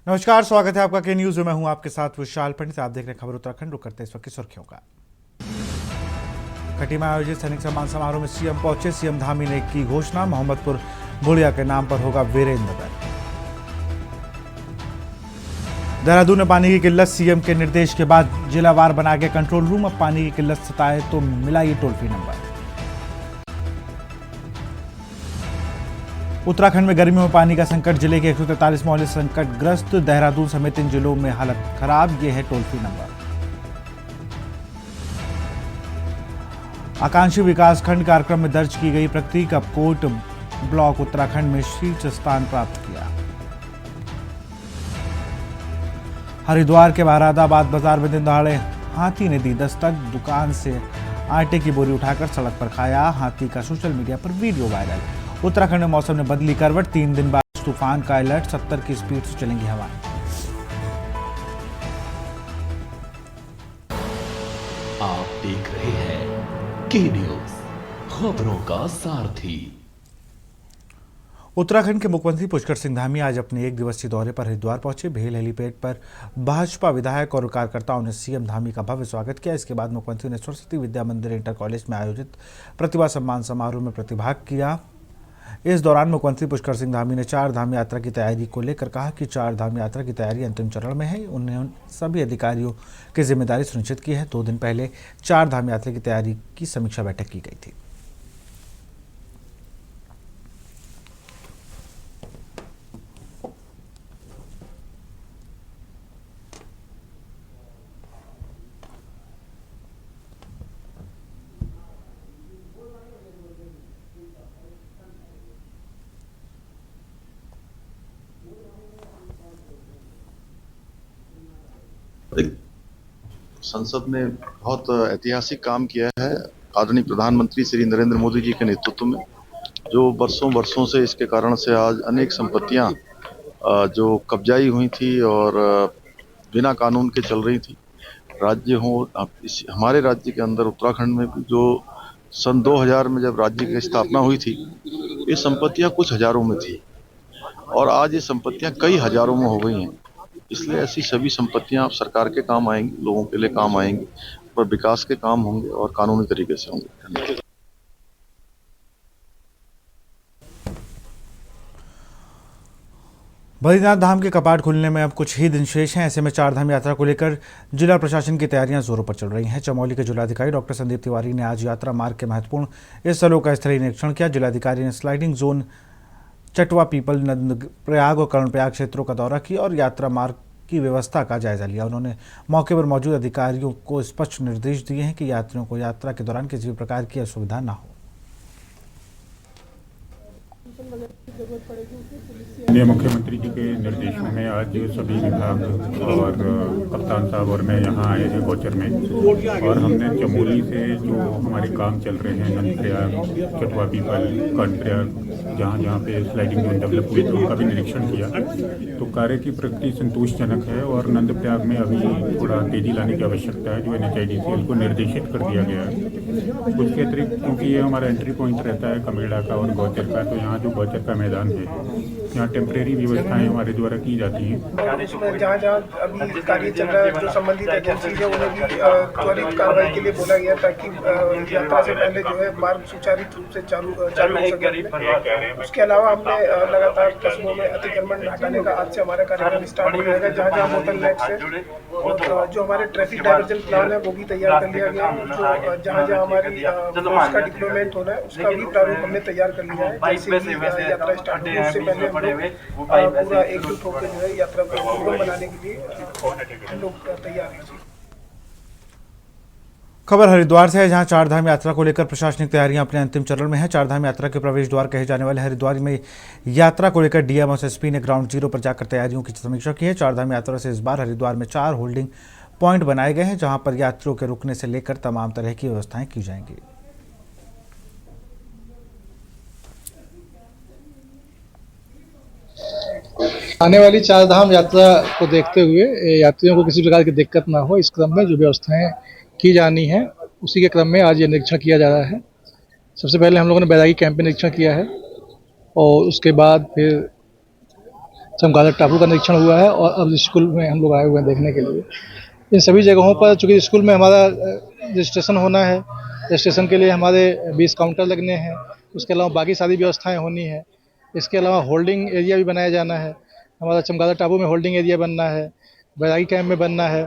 नमस्कार, स्वागत है आपका के न्यूज में। मैं हूं आपके साथ विशाल पंडित। आप देख रहे हैं खबर उत्तराखंड। रुक करते हैं इस वक्त की सुर्खियों का। खटी में आयोजित सैनिक सम्मान समारोह में सीएम पहुंचे। सीएम धामी ने की घोषणा, मोहम्मदपुर बुढ़िया के नाम पर होगा वीरेंद्र नगर। देहरादून में पानी की किल्लत, सीएम के निर्देश के बाद जिलावार बना के कंट्रोल रूम। अब पानी की किल्लत सताए तो मिलाइए टोल फ्री नंबर। उत्तराखंड में गर्मियों में पानी का संकट, जिले के 143 मोहल्ले संकटग्रस्त। देहरादून समेत इन जिलों में हालत खराब। ये है टोल फ्री नंबर। आकांक्षी विकास खंड कार्यक्रम में दर्ज की गई प्रगति। कपकोट ब्लॉक उत्तराखंड में शीर्ष स्थान प्राप्त किया। हरिद्वार के बारादाबाद बाजार में दिन दहाड़े हाथी ने दी दस्तक। दुकान से आटे की बोरी उठाकर सड़क पर खाया हाथी का सोशल मीडिया पर वीडियो वायरल। उत्तराखंड में मौसम ने बदली करवट। 3 दिन बाद तूफान का अलर्ट। 70 की स्पीड से चलेंगी हवाएं। आप देख रहे हैं के न्यूज, खबरों का सारथी। उत्तराखंड के मुख्यमंत्री पुष्कर सिंह धामी आज अपने 1 दिवसीय दौरे पर हरिद्वार पहुंचे। भेल हेलीपैड पर भाजपा विधायक और कार्यकर्ताओं ने सीएम धामी का भव्य स्वागत किया। इसके बाद मुख्यमंत्री ने सरस्वती विद्या मंदिर इंटर कॉलेज में आयोजित प्रतिभा सम्मान समारोह में प्रतिभाग किया। इस दौरान मुख्यमंत्री पुष्कर सिंह धामी ने 4 धाम यात्रा की तैयारी को लेकर कहा कि 4 धाम यात्रा की तैयारी अंतिम चरण में है। उन्होंने सभी अधिकारियों की जिम्मेदारी सुनिश्चित की है। 2 दिन पहले 4 धाम यात्रा की तैयारी की समीक्षा बैठक की गई थी। संसद ने बहुत ऐतिहासिक काम किया है आदरणीय प्रधानमंत्री श्री नरेंद्र मोदी जी के नेतृत्व में, जो वर्षों से इसके कारण से आज अनेक संपत्तियां जो कब्जाई हुई थी और बिना कानून के चल रही थी। राज्य हो हमारे राज्य के अंदर उत्तराखंड में जो सन 2000 में जब राज्य की स्थापना हुई थी, ये संपत्तियां कुछ हजारों में थी और आज ये संपत्तियां कई हजारों में हो गई हैं। इसलिए ऐसी सभी संपत्तियां सरकार के काम आएंगी, लोगों के लिए काम आएंगी और विकास के काम होंगे और कानूनी तरीके से होंगे। बद्रीनाथ धाम के कपाट खुलने में अब कुछ ही दिन शेष हैं। ऐसे में 4 धाम यात्रा को लेकर जिला प्रशासन की तैयारियां जोरों पर चल रही हैं। चमोली के जिलाधिकारी डॉक्टर संदीप तिवारी ने आज यात्रा मार्ग के महत्वपूर्ण स्थलों का स्थलीय निरीक्षण किया। जिलाधिकारी ने स्लाइडिंग जोन, चटवा पीपल, नंदप्रयाग और कर्णप्रयाग क्षेत्रों का दौरा किया और यात्रा मार्ग की व्यवस्था का जायजा लिया। उन्होंने मौके पर मौजूद अधिकारियों को स्पष्ट निर्देश दिए हैं कि यात्रियों को यात्रा के दौरान किसी भी प्रकार की असुविधा न हो। मुख्यमंत्री जी के निर्देशों में आज सभी विभाग और कप्तान साहब और मैं यहाँ आए हैं गोचर में, और हमने चमोली से जो हमारे काम चल रहे हैं नंदप्रयाग, चटवा पीपल, कर्णप्रयाग, जहाँ जहाँ पे स्लाइडिंग जोन डेवलप हुए थे उनका भी निरीक्षण किया। तो कार्य की प्रगति संतोषजनक है और नंदप्रयाग में अभी थोड़ा तेजी लाने की आवश्यकता है, जो NHIDCL को निर्देशित कर दिया गया है। उसके अतिरिक्त क्योंकि ये हमारा एंट्री पॉइंट रहता है कमेड़ा का और गौचर का, तो यहाँ जो गौचर का मैदान है, यहाँ टेम्परेरी व्यवस्थाएं हमारे द्वारा की जाती हैं। जहाँ जहाँ अभी कार्य चल रहा है, जो संबंधित एजेंसी है उन्हें भी त्वरित कार्रवाई के लिए बोला गया ताकि यात्रा से पहले जो है मार्ग सुचारू रूप से चालू हो सके। उसके अलावा हमने लगातार कस्बों में अतिक्रमण हटाने का आज से हमारा कार्यक्रम स्टार्ट हो जाएगा। जहाँ जहाँ बोतल नेक्स है, जो हमारे ट्रैफिक डाइवर्जन प्लान है वो भी तैयार कर लिया गया। जो जहाँ जहाँ हमारी फोर्स का डिप्लॉयमेंट होना है उसका भी प्रारूप हमने तैयार कर लिया है। जैसे ही यात्रा स्टार्ट होगी उससे पहले पूरा एकजुट होकर जो है यात्रा को सुगम बनाने के लिए हम लोग तैयार हैं। खबर हरिद्वार से है, जहां 4 धाम यात्रा को लेकर प्रशासनिक तैयारियां अपने अंतिम चरण में है। 4 धाम यात्रा के प्रवेश द्वार कहे जाने वाले हरिद्वार में यात्रा को लेकर डीएम और एसपी ने ग्राउंड जीरो पर जाकर तैयारियों की समीक्षा की है। 4 धाम यात्रा से इस बार हरिद्वार में 4 होल्डिंग पॉइंट बनाए गए हैं, जहां पर यात्रियों के रुकने से लेकर तमाम तरह की व्यवस्थाएं की जाएंगी। आने वाली 4 धाम यात्रा को देखते हुए यात्रियों को किसी प्रकार की दिक्कत ना हो, इस क्रम में जो व्यवस्थाएं की जानी है उसी के क्रम में आज ये निरीक्षण किया जा रहा है। सबसे पहले हम लोगों ने बैरागी कैंप में निरीक्षण किया है और उसके बाद फिर चमगादड़ टापू का निरीक्षण हुआ है और अब स्कूल में हम लोग आए हुए हैं देखने के लिए। इन सभी जगहों पर चूँकि स्कूल में हमारा रजिस्ट्रेशन होना है, रजिस्ट्रेशन के लिए हमारे 20 काउंटर लगने हैं, उसके अलावा बाकी सारी व्यवस्थाएं होनी है। इसके अलावा होल्डिंग एरिया भी बनाया जाना है, हमारा चमगादड़ टापू में होल्डिंग एरिया बनना है, बैरागी कैंप में बनना है।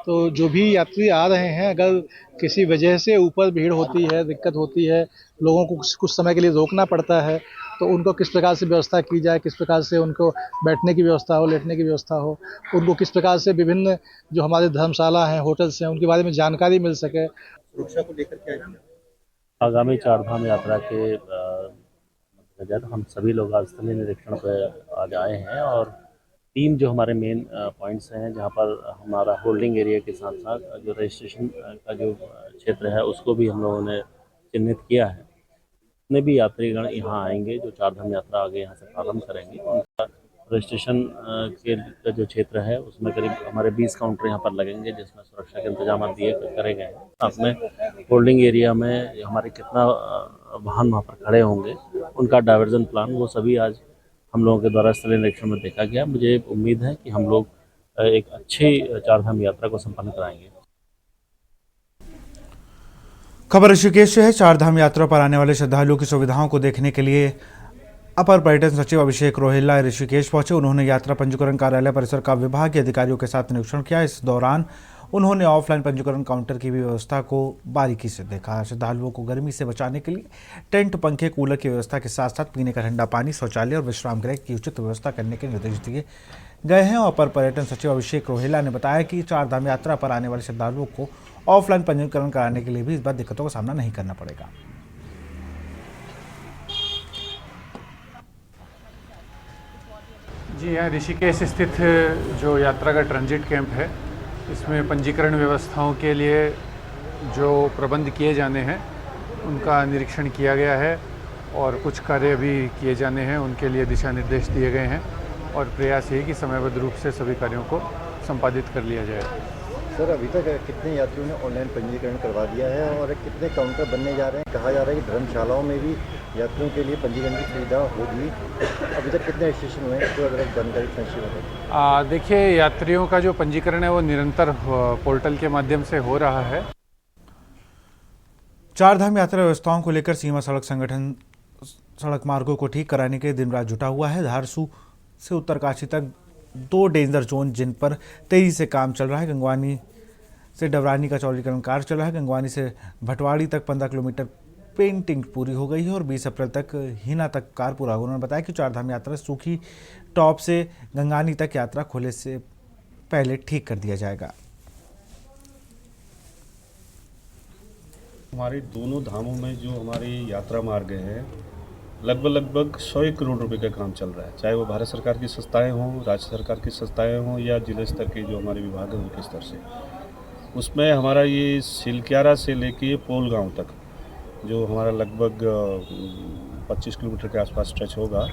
तो जो भी यात्री आ रहे हैं, अगर किसी वजह से ऊपर भीड़ होती है, दिक्कत होती है, लोगों को कुछ समय के लिए रोकना पड़ता है, तो उनको किस प्रकार से व्यवस्था की जाए, किस प्रकार से उनको बैठने की व्यवस्था हो, लेटने की व्यवस्था हो, उनको किस प्रकार से विभिन्न जो हमारे धर्मशाला हैं, होटल्स हैं, उनके बारे में जानकारी मिल सके। सुरक्षा को लेकर क्या है? आगामी चारधाम यात्रा के मद्देनजर हम सभी लोग आज स्थलीय निरीक्षण पर आज आए हैं और 3 जो हमारे मेन पॉइंट्स हैं जहां पर हमारा होल्डिंग एरिया के साथ साथ जो रजिस्ट्रेशन का जो क्षेत्र है उसको भी हम लोगों ने चिन्हित किया है। जितने भी यात्रीगण यहाँ आएंगे जो चारधाम यात्रा आगे यहाँ से प्रारंभ करेंगे उनका रजिस्ट्रेशन के जो क्षेत्र है उसमें करीब हमारे 20 काउंटर यहाँ पर लगेंगे जिसमें सुरक्षा के इंतजाम दिए करे गए हैं। साथ में होल्डिंग एरिया में हमारे कितना वाहन वहाँ पर खड़े होंगे उनका डाइवर्जन प्लान वो सभी आज हम लोगों के द्वारा स्थलीय निरीक्षण में देखा गया। मुझे उम्मीद है कि हम लोग एक अच्छी चारधाम यात्रा को संपन्न कराएंगे। खबर ऋषिकेश से है। चारधाम यात्रा पर आने वाले श्रद्धालुओं की सुविधाओं को देखने के लिए अपर पर्यटन सचिव अभिषेक रोहिल्ला ऋषिकेश पहुंचे। उन्होंने यात्रा पंजीकरण कार्यालय परिसर का विभाग के अधिकारियों के साथ निरीक्षण किया। इस दौरान उन्होंने ऑफलाइन पंजीकरण काउंटर की भी व्यवस्था को बारीकी से देखा। श्रद्धालुओं को गर्मी से बचाने के लिए टेंट, पंखे, कूलर की व्यवस्था के साथ साथ पीने का ठंडा पानी, शौचालय और विश्राम गृह की उचित व्यवस्था करने के निर्देश दिए गए हैं। अपर पर्यटन सचिव अभिषेक रोहिल्ला ने बताया कि चारधाम यात्रा पर आने वाले श्रद्धालुओं को ऑफलाइन पंजीकरण कराने के लिए भी इस बार दिक्कतों का सामना नहीं करना पड़ेगा। जी हाँ, ऋषिकेश स्थित जो यात्रा का ट्रांजिट कैंप है इसमें पंजीकरण व्यवस्थाओं के लिए जो प्रबंध किए जाने हैं उनका निरीक्षण किया गया है और कुछ कार्य अभी किए जाने हैं, उनके लिए दिशा निर्देश दिए गए हैं और प्रयास ये कि समयबद्ध रूप से सभी कार्यों को संपादित कर लिया जाए। सर, अभी तक कितने यात्रियों ने ऑनलाइन पंजीकरण करवा दिया है और कितने काउंटर बनने जा रहे हैं? कहा जा रहा है कि धर्मशालाओं में भी यात्रियों के लिए पंजीकरण की सुविधा होगी। अभी तक कितने रजिस्ट्रेशन हुए हैं, तो अगर जानकारी संक्षेप बताएं। देखिए, यात्रियों का जो पंजीकरण है वो निरंतर पोर्टल के माध्यम से हो रहा है। चारधाम यात्रा व्यवस्थाओं को लेकर सीमा सड़क संगठन सड़क मार्गों को ठीक कराने के दिन रात जुटा हुआ है। धारसू से उत्तरकाशी तक 2 डेंजर जोन जिन पर तेजी से काम चल रहा है। गंगवानी से डबरानी का चौड़ीकरण कार्य चल रहा है। गंगवानी से भटवाड़ी तक 15 किलोमीटर पेंटिंग पूरी हो गई है और 20 अप्रैल तक हिना तक कार्य पूरा होगा। उन्होंने बताया कि चारधाम यात्रा सूखी टॉप से गंगानी तक यात्रा खोले से पहले ठीक कर दिया जाएगा। हमारे दोनों धामों में जो हमारी यात्रा मार्ग है लगभग 100 करोड़ रुपए का काम चल रहा है, चाहे वो भारत सरकार की संस्थाएं हों, राज्य सरकार की संस्थाएं हों या जिला स्तर के जो हमारे विभाग हैं उनके स्तर से। उसमें हमारा ये सिलक्यारा से लेके पोल गांव तक जो हमारा लगभग 25 किलोमीटर के आसपास स्ट्रेच होगा,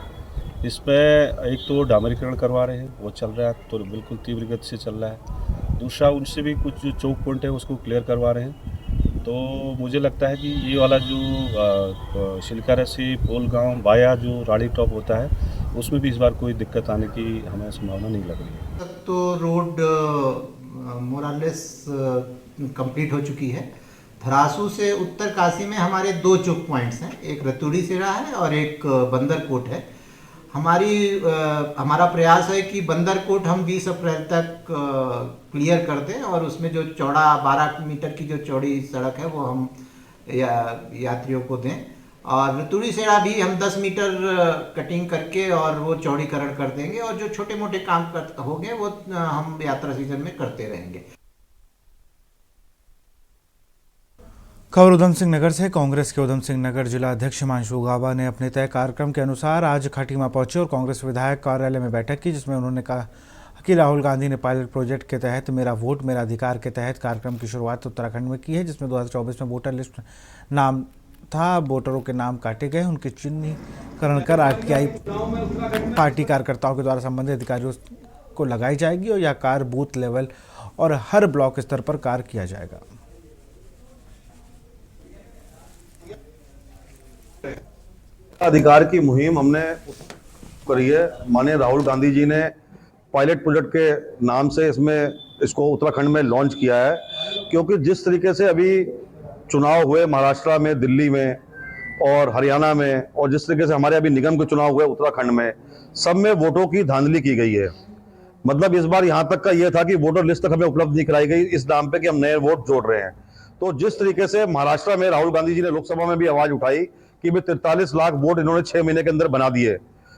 इसमें एक तो डामरीकरण करवा रहे हैं, वो चल रहा है, तो बिल्कुल तीव्र गति से चल रहा है। दूसरा, उनसे भी कुछ जो चौक पॉइंट है उसको क्लियर करवा रहे हैं। तो मुझे लगता है कि ये वाला जो शिलकारा से पोल गांव वाया जो राड़ी टॉप होता है उसमें भी इस बार कोई दिक्कत आने की हमें संभावना नहीं लग रही है। तो रोड मोरालेस कंप्लीट हो चुकी है। धरासू से उत्तरकाशी में हमारे 2 चौक पॉइंट्स हैं, एक रतूड़ी सिरा है और एक बंदरकोट है। हमारा प्रयास है कि बंदरकोट हम 20 अप्रैल तक क्लियर कर दें और उसमें जो चौड़ा 12 मीटर की जो चौड़ी सड़क है वो हम यात्रियों को दें और रतूड़ी सेड़ा भी हम 10 मीटर कटिंग करके और वो चौड़ीकरण कर देंगे और जो छोटे मोटे काम होंगे वो हम यात्रा सीजन में करते रहेंगे। खबर उधम सिंह नगर से। कांग्रेस के उधम सिंह नगर जिला अध्यक्ष हिमांशु गाबा ने अपने तय कार्यक्रम के अनुसार आज खटीमा पहुंचे और कांग्रेस विधायक कार्यालय में बैठक की, जिसमें उन्होंने कहा कि राहुल गांधी ने पायलट प्रोजेक्ट के तहत मेरा वोट मेरा अधिकार के तहत कार्यक्रम की शुरुआत उत्तराखंड में की है, जिसमें 2024 में वोटर लिस्ट नाम था। वोटरों के नाम काटे गए, उनकी चिन्हीकरण कर आरटीआई पार्टी कार्यकर्ताओं के द्वारा संबंधित अधिकारियों को लगाई जाएगी और यह कार्य बूथ लेवल और हर ब्लॉक स्तर पर कार्य किया जाएगा। अधिकार की मुहिम हमने करी है। माननीय राहुल गांधी जी ने पायलट प्रोजेक्ट के नाम से इसको उत्तराखंड में लॉन्च किया है, क्योंकि जिस तरीके से अभी चुनाव हुए महाराष्ट्र में, दिल्ली में और हरियाणा में, और जिस तरीके से हमारे अभी निगम के चुनाव हुए उत्तराखंड में, सब में वोटों की धांधली की गई है। मतलब इस बार यहां तक का यह था कि वोटर लिस्ट तक हमें उपलब्ध नहीं कराई गई इस नाम पे कि हम नए वोट जोड़ रहे हैं। तो जिस तरीके से महाराष्ट्र में राहुल गांधी जी ने लोकसभा में भी आवाज उठाई कि भाई 43 लाख वोट इन्होंने 6 महीने के अंदर बना दिए।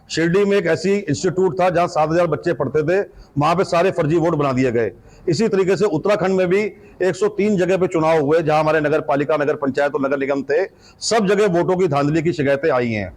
शिरडी में एक ऐसी इंस्टीट्यूट था जहां 7,000 बच्चे पढ़ते थे, वहां पे सारे फर्जी वोट बना दिए गए। इसी तरीके से उत्तराखंड में भी 103 जगह पे चुनाव हुए जहां हमारे नगर पालिका, नगर पंचायत और नगर निगम थे, सब जगह वोटों की धांधली की शिकायतें आई हैं।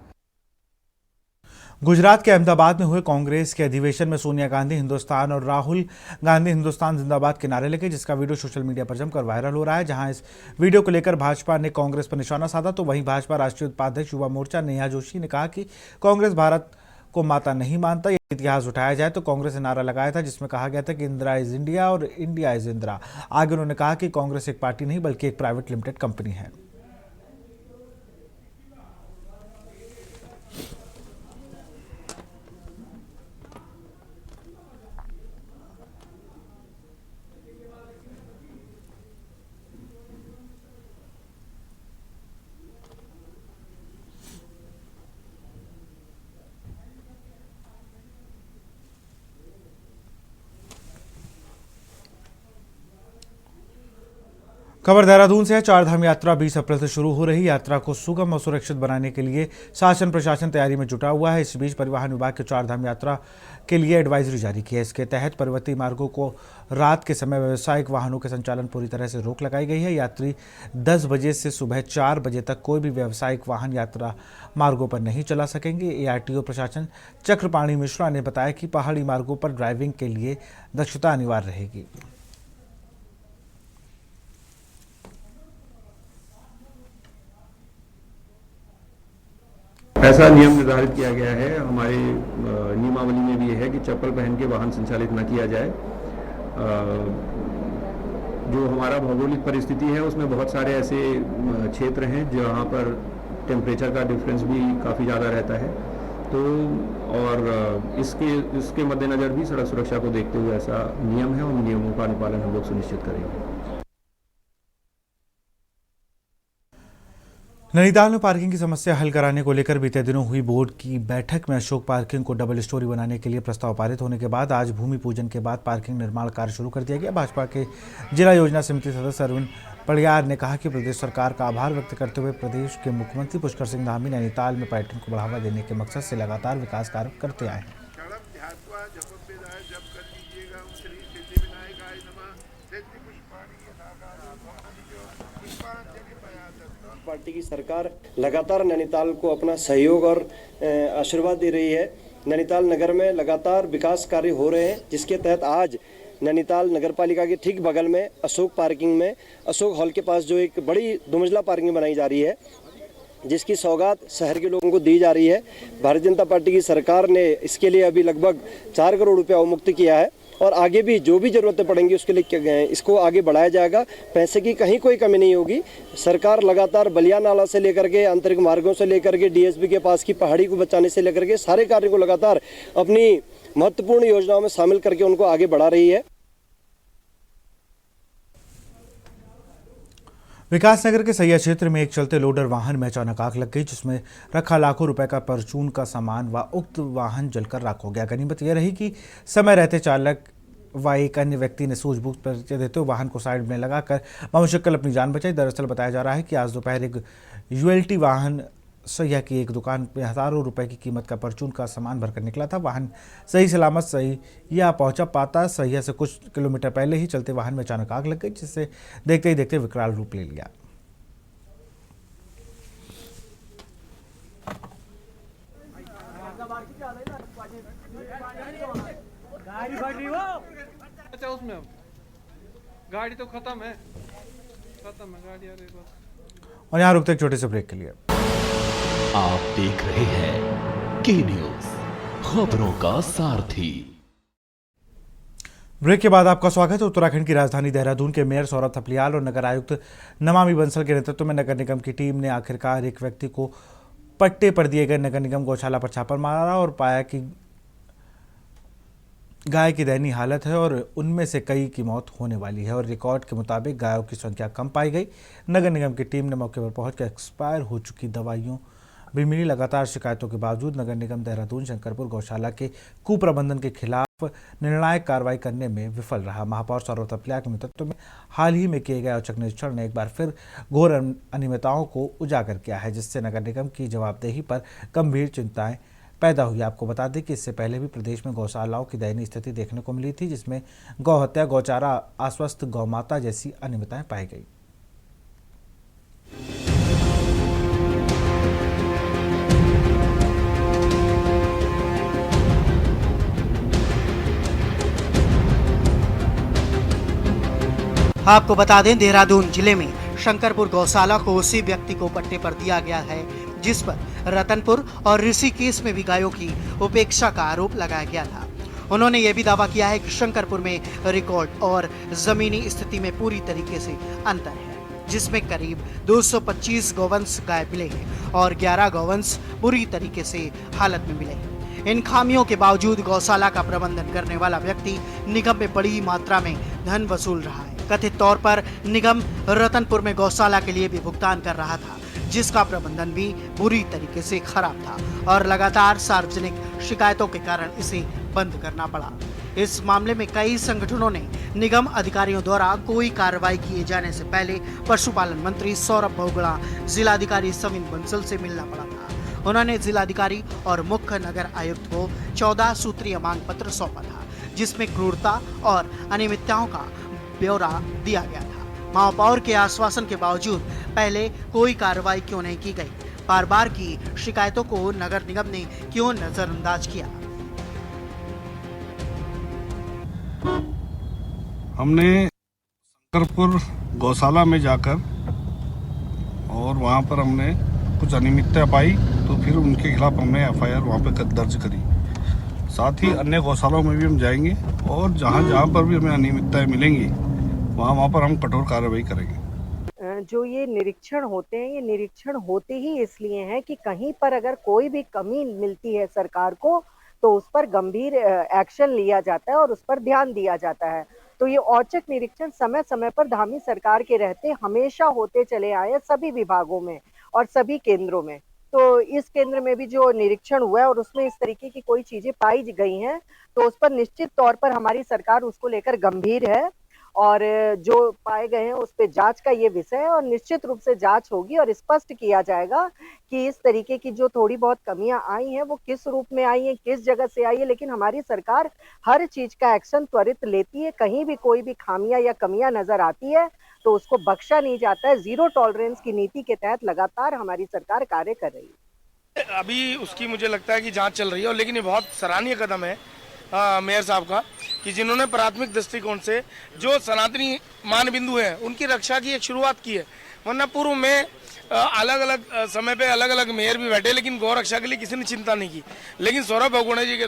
गुजरात के अहमदाबाद में हुए कांग्रेस के अधिवेशन में सोनिया गांधी हिंदुस्तान और राहुल गांधी हिंदुस्तान जिंदाबाद के नारे लगे, जिसका वीडियो सोशल मीडिया पर जमकर वायरल हो रहा है। जहां इस वीडियो को लेकर भाजपा ने कांग्रेस पर निशाना साधा, तो वहीं भाजपा राष्ट्रीय उपाध्यक्ष युवा मोर्चा नेहा जोशी ने कहा कि कांग्रेस भारत को माता नहीं मानता। ये इतिहास उठाया जाए तो कांग्रेस ने नारा लगाया था जिसमें कहा गया था कि इंदिरा इज इंडिया और इंडिया इज इंदिरा। आगे उन्होंने कहा कि कांग्रेस एक पार्टी नहीं बल्कि एक प्राइवेट लिमिटेड कंपनी है। खबर देहरादून से है। चारधाम यात्रा 20 अप्रैल से शुरू हो रही यात्रा को सुगम और सुरक्षित बनाने के लिए शासन प्रशासन तैयारी में जुटा हुआ है। इस बीच परिवहन विभाग के चारधाम यात्रा के लिए एडवाइजरी जारी की है। इसके तहत पर्वतीय मार्गों को रात के समय व्यावसायिक वाहनों के संचालन पूरी तरह से रोक लगाई गई है। यात्री 10 बजे से सुबह 4 बजे तक कोई भी व्यावसायिक वाहन यात्रा मार्गों पर नहीं चला सकेंगे। ARTO प्रशासन चक्रपाणी मिश्रा ने बताया कि पहाड़ी मार्गों पर ड्राइविंग के लिए दक्षता अनिवार्य रहेगी। ऐसा नियम निर्धारित किया गया है, हमारे नियमावली में भी है कि चप्पल पहन के वाहन संचालित न किया जाए। जो हमारा भौगोलिक परिस्थिति है उसमें बहुत सारे ऐसे क्षेत्र हैं जहाँ पर टेम्परेचर का डिफरेंस भी काफ़ी ज़्यादा रहता है, तो और इसके मद्देनज़र भी सड़क सुरक्षा को देखते हुए ऐसा नियम है, उन नियमों का अनुपालन हम लोग सुनिश्चित करेंगे। नैनीताल में पार्किंग की समस्या हल कराने को लेकर बीते दिनों हुई बोर्ड की बैठक में अशोक पार्किंग को डबल स्टोरी बनाने के लिए प्रस्ताव पारित होने के बाद आज भूमि पूजन के बाद पार्किंग निर्माण कार्य शुरू कर दिया गया। भाजपा के जिला योजना समिति सदस्य अरविंद पड़ियार ने कहा कि प्रदेश सरकार का आभार व्यक्त करते हुए प्रदेश के मुख्यमंत्री पुष्कर सिंह धामी नैनीताल में पर्यटन को बढ़ावा देने के मकसद से लगातार विकास कार्य करते आए हैं। पार्टी की सरकार लगातार नैनीताल को अपना सहयोग और आशीर्वाद दे रही है। नैनीताल नगर में लगातार विकास कार्य हो रहे हैं, जिसके तहत आज नैनीताल नगर पालिका के ठीक बगल में अशोक पार्किंग में अशोक हॉल के पास जो एक बड़ी दुमंजिला पार्किंग बनाई जा रही है, जिसकी सौगात शहर के लोगों को दी जा रही है। भारतीय जनता पार्टी की सरकार ने इसके लिए अभी लगभग 4 करोड़ रुपया अवमुक्त किया है और आगे भी जो भी जरूरतें पड़ेंगी उसके लिए इसको आगे बढ़ाया जाएगा। पैसे की कहीं कोई कमी नहीं होगी। सरकार लगातार बलिया नाला से लेकर के आंतरिक मार्गों से लेकर के DSB के पास की पहाड़ी को बचाने से लेकर के सारे कार्यों को लगातार अपनी महत्वपूर्ण योजनाओं में शामिल करके उनको आगे बढ़ा रही है। विकासनगर के सैया क्षेत्र में एक चलते लोडर वाहन में अचानक आग लग गई, जिसमें रखा लाखों रुपए का परचून का सामान व उक्त वाहन जलकर राख हो गया। गनीमत यह रही कि समय रहते चालक व एक अन्य व्यक्ति ने सूझबूझ परिचय देते हुए वाहन को साइड में लगाकर बमुश्किल अपनी जान बचाई। दरअसल बताया जा रहा है कि आज दोपहर एक ULT वाहन सैया की एक दुकान में हजारों रुपए की कीमत का परचून का सामान भरकर निकला था। वाहन सही सलामत सैया पहुंचा पाता सैया से कुछ किलोमीटर पहले ही चलते वाहन में अचानक आग लग गई, जिससे देखते ही देखते विकराल रूप ले लिया। उसमें गाड़ी तो खत्म है गाड़ी आ रही बस। और यहाँ रुकते एक छोटे से ब्रेक के लिए। आप देख रहे हैं के न्यूज, खबरों का सारथी। ब्रेक के बाद आपका स्वागत है। उत्तराखंड की राजधानी देहरादून के मेयर सौरभ थपलियाल और नगर आयुक्त नमामि बंसल के नेतृत्व में नगर निगम की टीम ने आखिरकार एक व्यक्ति को पट्टे पर दिए गए नगर निगम गौशाला पर छापा मारा और पाया कि गाय की दयनीय हालत है और उनमें से कई की मौत होने वाली है और रिकॉर्ड के मुताबिक गायों की संख्या कम पाई गई। नगर निगम की टीम ने मौके पर पहुंचकर एक्सपायर हो चुकी दवाइयों भी मिली। लगातार शिकायतों के बावजूद नगर निगम देहरादून शंकरपुर गौशाला के कुप्रबंधन के खिलाफ निर्णायक कार्रवाई करने में विफल रहा। महापौर सौरभ थपलियाल के नेतृत्व में हाल ही में किए गए औचक निरीक्षण ने एक बार फिर घोर अनियमितताओं को उजागर किया है, जिससे नगर निगम की जवाबदेही पर गंभीर चिंताएं पैदा हुई। आपको बता दें कि इससे पहले भी प्रदेश में गौशालाओं की दयनीय स्थिति देखने को मिली थी, जिसमें गौ हत्या, गौचारा, अस्वस्थ गौमाता जैसी अनियमितताएं पाई गई। आपको बता दें, देहरादून जिले में शंकरपुर गौशाला को उसी व्यक्ति को पट्टे पर दिया गया है जिस पर रतनपुर और ऋषिकेश में भी गायों की उपेक्षा का आरोप लगाया गया था। उन्होंने ये भी दावा किया है कि शंकरपुर में रिकॉर्ड और जमीनी स्थिति में पूरी तरीके से अंतर है, जिसमें करीब 225 गौवंश गाय मिले हैं और 11 गौवंश बुरी तरीके से हालत में मिले हैं। इन खामियों के बावजूद गौशाला का प्रबंधन करने वाला व्यक्ति निगम में बड़ी मात्रा में धन वसूल रहा है। कथित तौर पर निगम रतनपुर में गौशाला के लिए भी भुगतान कर रहा था, जिसका प्रबंधन भी बुरी तरीके से खराब था और लगातार सार्वजनिक शिकायतों के कारण इसे बंद करना पड़ा। इस मामले में कई संगठनों ने निगम अधिकारियों द्वारा कोई कार्रवाई किए जाने से पहले पशुपालन मंत्री सौरभ बहुगुणा, जिलाधिकारी सविन बंसल से मिलना पड़ा था। उन्होंने जिलाधिकारी और मुख्य नगर आयुक्त को 14 सूत्रीय मांग पत्र सौंपा था, जिसमें क्रूरता और अनियमितताओं का ब्यौरा दिया गया था। महापौर के आश्वासन के बावजूद पहले कोई कार्रवाई क्यों नहीं की गई? बार बार की शिकायतों को नगर निगम ने क्यों नजरअंदाज किया? हमने शंकरपुर गौशाला में जाकर और वहां पर हमने कुछ अनियमितता पाई, तो फिर उनके खिलाफ हमने एफआईआर वहां पर दर्ज करी। साथ ही अन्य गौशालाओं में भी हम जाएंगे और जहां पर भी हमें अनियमितताएं मिलेंगी वहां पर हम कठोर कार्रवाई करेंगे। जो ये निरीक्षण होते हैं, ये निरीक्षण होते ही इसलिए हैं कि कहीं पर अगर कोई भी कमी मिलती है सरकार को तो उस पर गंभीर एक्शन लिया जाता है और उस पर ध्यान दिया जाता है। तो ये औचक निरीक्षण समय समय पर धामी सरकार के रहते हमेशा होते चले आए सभी विभागों में और सभी केंद्रों में। तो इस केंद्र में भी जो निरीक्षण हुआ है और उसमें इस तरीके की कोई चीजें पाई गई हैं तो उस पर निश्चित तौर पर हमारी सरकार उसको लेकर गंभीर है और जो पाए गए हैं उस पे जांच का ये विषय है और निश्चित रूप से जांच होगी और स्पष्ट किया जाएगा कि इस तरीके की जो थोड़ी बहुत कमियां आई हैं वो किस रूप में आई हैं, किस जगह से आई है। लेकिन हमारी सरकार हर चीज का एक्शन त्वरित लेती है। कहीं भी कोई भी खामियां या कमियां नजर आती है तो उसको बख्शा नहीं जाता है। जीरो टॉलरेंस की नीति के तहत लगातार हमारी सरकार कार्य कर रही है। अभी उसकी मुझे लगता है कि जांच चल रही है, लेकिन ये बहुत सराहनीय कदम है मेयर साहब का कि जिन्होंने प्राथमिक दृष्टिकोण से जो सनातनी मान बिंदु हैं उनकी रक्षा की एक शुरुआत की है। वरना पूर्व में अलग अलग समय पे अलग अलग मेयर भी बैठे, लेकिन गौ रक्षा के लिए किसी ने चिंता नहीं की। लेकिन सौरभ बहुगुणा जी के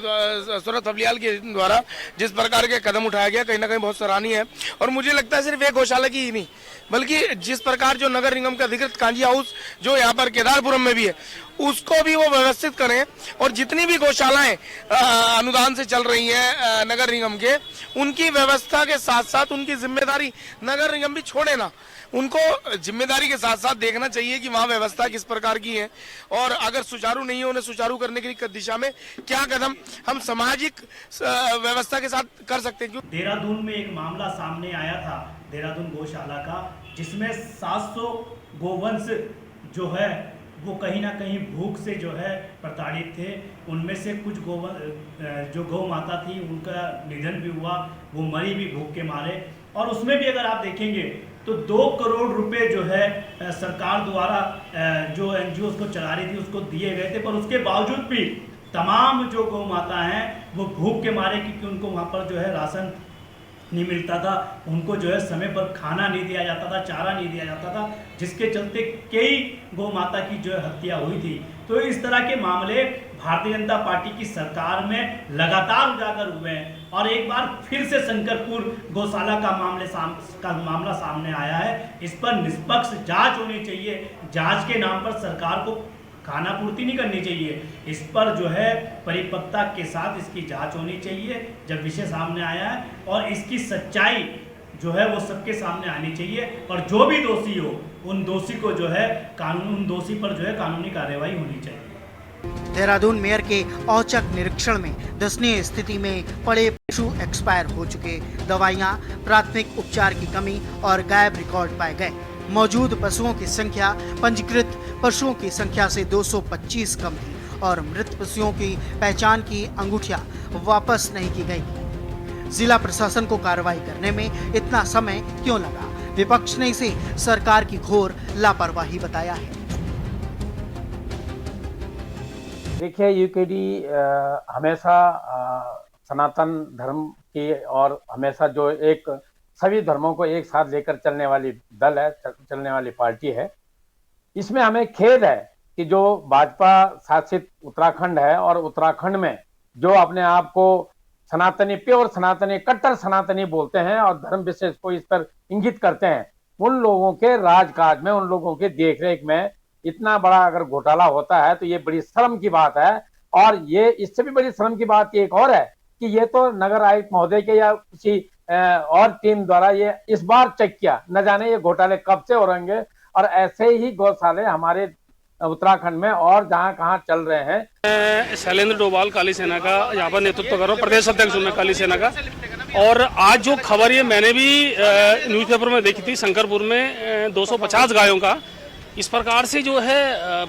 सौरभ थपलियाल के द्वारा जिस प्रकार के कदम उठाया गया कहीं ना कहीं बहुत सराहनीय है। और मुझे लगता है सिर्फ एक गौशाला की ही नहीं बल्कि जिस प्रकार जो नगर निगम का अधिकृत कांजी हाउस जो यहाँ पर केदारपुरम में भी है उसको भी वो व्यवस्थित करें और जितनी भी गौशालाएं अनुदान से चल रही हैं नगर निगम के, उनकी व्यवस्था के साथ साथ उनकी जिम्मेदारी नगर निगम भी छोड़े ना। उनको जिम्मेदारी के साथ साथ देखना चाहिए कि वहाँ व्यवस्था किस प्रकार की है और अगर सुचारू नहीं है उन्हें सुचारू करने की दिशा में क्या कदम हम सामाजिक व्यवस्था के साथ कर सकते हैं। देहरादून में एक मामला सामने आया था देहरादून गौशाला का, जिसमें 700 गोवंश जो है वो कहीं ना कहीं भूख से जो है प्रताड़ित थे। उनमें से कुछ जो गौ माता थी उनका निधन भी हुआ, वो मरी भी भूख के मारे। और उसमें भी अगर आप देखेंगे तो 2 करोड़ रुपए जो है सरकार द्वारा जो एनजीओ को चला रही थी उसको दिए गए थे, पर उसके बावजूद भी तमाम जो गौ माता हैं वो भूख के मारे, क्योंकि उनको वहाँ पर जो है राशन नहीं मिलता था, उनको जो है समय पर खाना नहीं दिया जाता था, चारा नहीं दिया जाता था, जिसके चलते कई गौ माता की जो है हत्या हुई थी। तो इस तरह के मामले भारतीय जनता पार्टी की सरकार में लगातार उजागर हुए हैं और एक बार फिर से शंकरपुर गौशाला का मामला सामने आया है। इस पर निष्पक्ष जांच होनी चाहिए। जांच के नाम पर सरकार को खाना पूर्ति नहीं करनी चाहिए। इस पर जो है परिपक्वता के साथ इसकी जांच होनी चाहिए जब विषय सामने आया है, और इसकी सच्चाई जो है वो सबके सामने आनी चाहिए, और जो भी दोषी हो उन दोषी को जो है उन दोषी पर जो है कानूनी कार्यवाही होनी चाहिए। देहरादून मेयर के औचक निरीक्षण में दयनीय स्थिति में पड़े पशु एक्सपायर हो चुके, दवाइयां, प्राथमिक उपचार की कमी और गायब रिकॉर्ड पाए गए। मौजूद पशुओं की संख्या पंजीकृत पशुओं की संख्या से 225 कम थी और मृत पशुओं की पहचान की अंगूठियां वापस नहीं की गई। जिला प्रशासन को कार्रवाई करने में इतना समय क्यों लगा? विपक्ष ने इसे सरकार की घोर लापरवाही बताया है। देखिए, यूकेडी हमेशा सनातन धर्म की और हमेशा जो एक सभी धर्मों को एक साथ लेकर चलने वाली दल है, चलने वाली पार्टी है। इसमें हमें खेद है कि जो भाजपा शासित उत्तराखंड है और उत्तराखंड में जो अपने आप को सनातनी, प्योर सनातनी, कट्टर सनातनी बोलते हैं और धर्म विशेष को इस पर इंगित करते हैं, उन लोगों के राजकाज में, उन लोगों के देखरेख में इतना बड़ा अगर घोटाला होता है तो ये बड़ी शर्म की बात है। और ये इससे भी बड़ी शर्म की बात एक और है कि ये तो नगर आयुक्त महोदय के या किसी और टीम द्वारा ये इस बार चेक किया, न जाने ये घोटाले कब से हो रहेंगे। और ऐसे ही गौशाले हमारे उत्तराखंड में और जहाँ कहाँ चल रहे हैं। मैं शैलेंद्र डोभाल काली सेना का यहाँ पर नेतृत्व कर रहा हूँ, प्रदेश अध्यक्ष हूँ मैं काली सेना का। और आज जो खबर ये मैंने भी न्यूज़पेपर में देखी थी, शंकरपुर में 250 गायों का इस प्रकार से जो है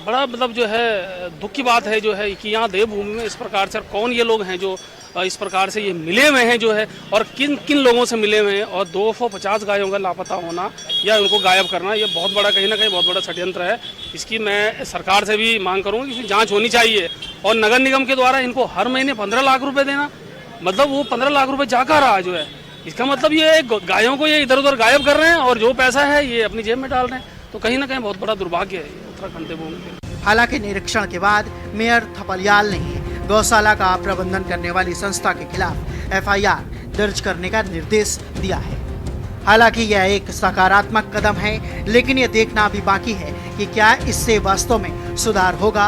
बड़ा मतलब जो है दुख की बात है जो है कि यहाँ देवभूमि में इस प्रकार से कौन ये लोग हैं जो इस प्रकार से ये मिले हुए हैं जो है, और किन किन लोगों से मिले हुए हैं। और 250 गायों का लापता होना या उनको गायब करना, ये बहुत बड़ा कहीं ना कहीं बहुत बड़ा षड्यंत्र है। इसकी मैं सरकार से भी मांग करूँगी कि जांच होनी चाहिए। और नगर निगम के द्वारा इनको हर महीने 15 लाख रुपए देना, मतलब वो 15 लाख रुपए जाकर रहा जो है, इसका मतलब ये गायों को ये इधर उधर गायब कर रहे हैं और जो पैसा है ये अपनी जेब में डाल रहे हैं। तो कहीं ना कहीं बहुत बड़ा दुर्भाग्य है उत्तराखंड देवभूमि के। हालांकि निरीक्षण के बाद मेयर थपलियाल ने गौशाला का प्रबंधन करने वाली संस्था के खिलाफ एफआईआर दर्ज करने का निर्देश दिया है। हालांकि यह एक सकारात्मक कदम है, लेकिन यह देखना भी बाकी है कि क्या इससे वास्तव में सुधार होगा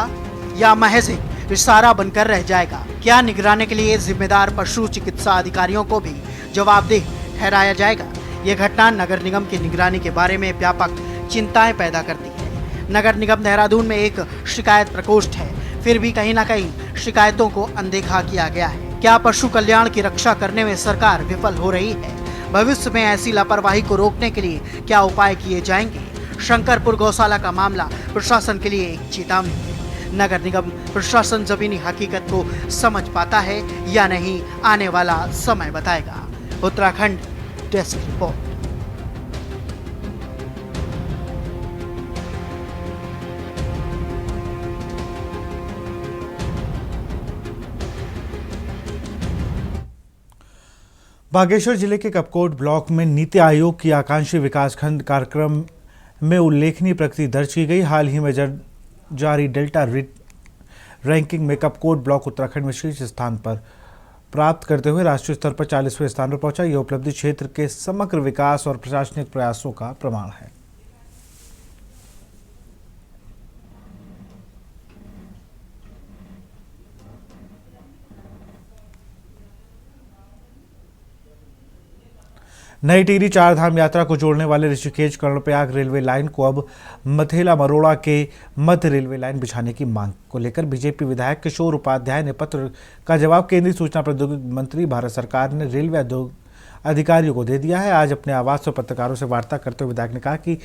या महज एक इशारा बनकर रह जाएगा। क्या निगरानी के लिए जिम्मेदार पशु चिकित्सा अधिकारियों को भी जवाबदेह ठहराया जाएगा? यह घटना नगर निगम की निगरानी के बारे में व्यापक चिंताएं पैदा करती है। नगर निगम देहरादून में एक शिकायत प्रकोष्ठ है, फिर भी कहीं ना कहीं शिकायतों को अनदेखा किया गया है। क्या पशु कल्याण की रक्षा करने में सरकार विफल हो रही है? भविष्य में ऐसी लापरवाही को रोकने के लिए क्या उपाय किए जाएंगे? शंकरपुर गौशाला का मामला प्रशासन के लिए एक चेतावनी है। नगर निगम प्रशासन जमीनी हकीकत को समझ पाता है या नहीं, आने वाला समय बताएगा। Uttarakhand desk report. बागेश्वर जिले के कपकोट ब्लॉक में नीति आयोग की आकांक्षी विकासखंड कार्यक्रम में उल्लेखनीय प्रगति दर्ज की गई। हाल ही में जारी डेल्टा रैंकिंग में कपकोट ब्लॉक उत्तराखंड में शीर्ष स्थान पर प्राप्त करते हुए राष्ट्रीय स्तर पर 40वें स्थान पर पहुंचा। यह उपलब्धि क्षेत्र के समग्र विकास और प्रशासनिक प्रयासों का प्रमाण है। नई टिहरी चार धाम यात्रा को जोड़ने वाले ऋषिकेश कर्णप्रयाग रेलवे लाइन को अब मथेला मरोड़ा के मध्य रेलवे लाइन बिछाने की मांग को लेकर बीजेपी विधायक किशोर उपाध्याय ने पत्र का जवाब केंद्रीय सूचना प्रौद्योगिकी मंत्री भारत सरकार ने रेलवे अधिकारियों को दे दिया है। आज अपने आवास पर पत्रकारों से वार्ता करते हुए विधायक ने कहा कि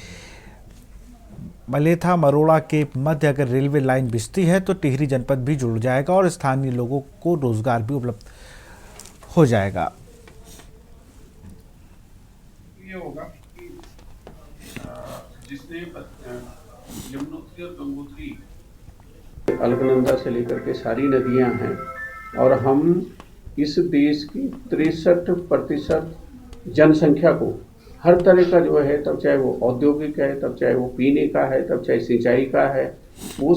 मलेथा मरोड़ा के मध्य अगर रेलवे लाइन बिछती है तो टिहरी जनपद भी जुड़ जाएगा और स्थानीय लोगों को रोजगार भी उपलब्ध हो जाएगा। होगा कि जिसने यमुनोत्री और गंगोत्री अलकनंदा से लेकर के सारी नदियां हैं और हम इस देश की 63% जनसंख्या को हर तरह का जो है, तब चाहे वो औद्योगिक है, तब चाहे वो पीने का है, तब चाहे सिंचाई का है, वो